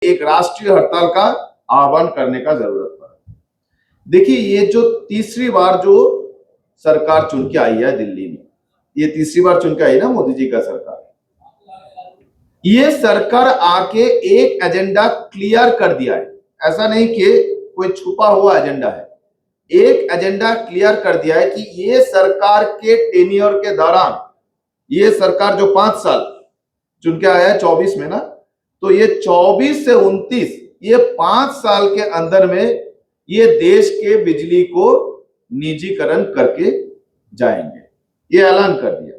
एक राष्ट्रीय हड़ताल का आह्वान करने का जरूरत पड़ा। देखिए, ये जो तीसरी बार जो सरकार चुन के आई है दिल्ली में, ये तीसरी बार चुन के आई ना मोदी जी का सरकार, ये सरकार आके एक एजेंडा क्लियर कर दिया है। ऐसा नहीं कि कोई छुपा हुआ एजेंडा है, एक एजेंडा क्लियर कर दिया है कि ये सरकार के टेन्योर के दौरान, ये सरकार जो 5 साल चुन के आया है 24 में ना, तो ये 24 से 29, ये 5 साल के अंदर में ये देश के बिजली को निजीकरण करके जाएंगे, ये ऐलान कर दिया।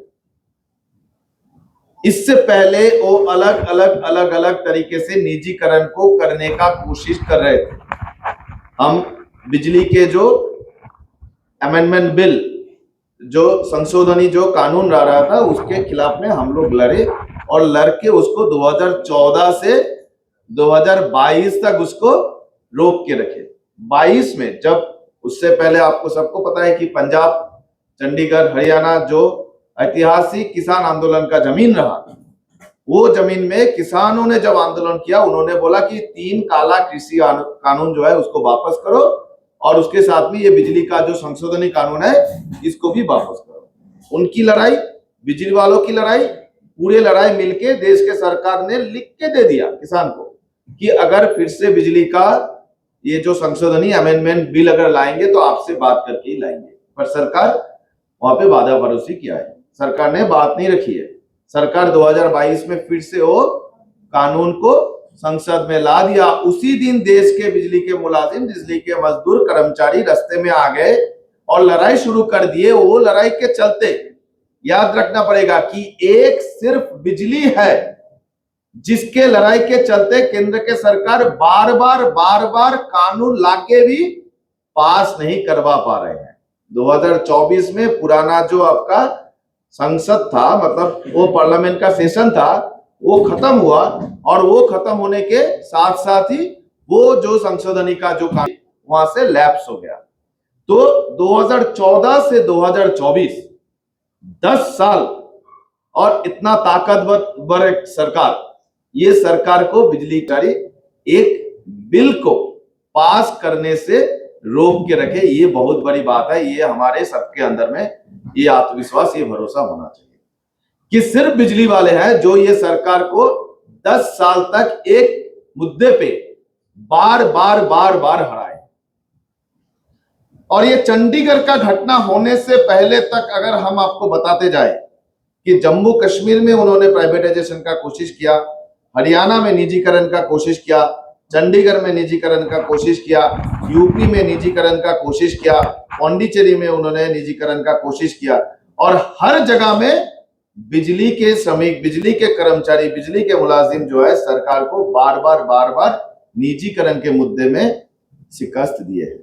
इससे पहले वो अलग अलग तरीके से निजीकरण को करने का कोशिश कर रहे थे। हम बिजली के जो अमेंडमेंट बिल, जो संशोधनी जो कानून ला रहा था, उसके खिलाफ में हम लोग लड़े और लड़के उसको 2014 से 2022 तक उसको रोक के रखे। 22 में जब, उससे पहले आपको सबको पता है कि पंजाब, चंडीगढ़, हरियाणा जो ऐतिहासिक किसान आंदोलन का जमीन रहा, वो जमीन में किसानों ने जब आंदोलन किया, उन्होंने बोला कि 3 काला कृषि कानून जो है उसको वापस करो और उसके साथ में ये बिजली का जो संशोधनी कानून है इसको भी वापस करो। उनकी लड़ाई, बिजली वालों की लड़ाई, पूरे लड़ाई मिलके देश के सरकार ने लिख के दे दिया किसान को कि अगर फिर से बिजली का ये जो संशोधनी अमेंडमेंट बिल अगर लाएंगे तो आपसे बात करके ही लाएंगे। पर सरकार वहां पे वादा भरोसी किया है, सरकार ने बात नहीं रखी है। सरकार 2022 में फिर से वो कानून को संसद में ला दिया। उसी दिन देश के बिजली के मुलाजिम, बिजली के मजदूर, कर्मचारी रास्ते में आ गए और लड़ाई शुरू कर दिए। वो लड़ाई के चलते याद रखना पड़ेगा कि एक सिर्फ बिजली है जिसके लड़ाई के चलते केंद्र के सरकार बार बार कानून लाके भी पास नहीं करवा पा रहे हैं। 2024 में पुराना जो आपका संसद था, मतलब वो पार्लियामेंट का सेशन था, वो खत्म हुआ और वो खत्म होने के साथ साथ ही वो जो संशोधनी का जो काम वहां से लैप्स हो गया। तो 2014 से 2024 10 साल और इतना ताकतवर एक सरकार, ये सरकार को बिजली कारी एक बिल को पास करने से रोक के रखे। ये बहुत बड़ी बात है। ये हमारे सबके अंदर में ये आत्मविश्वास, ये भरोसा होना चाहिए कि सिर्फ बिजली वाले हैं जो ये सरकार को 10 साल तक एक मुद्दे पे बार बार हराए। और ये चंडीगढ़ का घटना होने से पहले तक अगर हम आपको बताते जाए कि जम्मू कश्मीर में उन्होंने प्राइवेटाइजेशन का कोशिश किया, हरियाणा में निजीकरण का कोशिश किया, चंडीगढ़ में निजीकरण का कोशिश किया, यूपी में निजीकरण का कोशिश किया, पांडिचेरी में उन्होंने निजीकरण का कोशिश किया और हर जगह में बिजली के श्रमिक, बिजली के कर्मचारी, बिजली के मुलाजिम जो है सरकार को बार बार निजीकरण के मुद्दे में शिकस्त दिए हैं।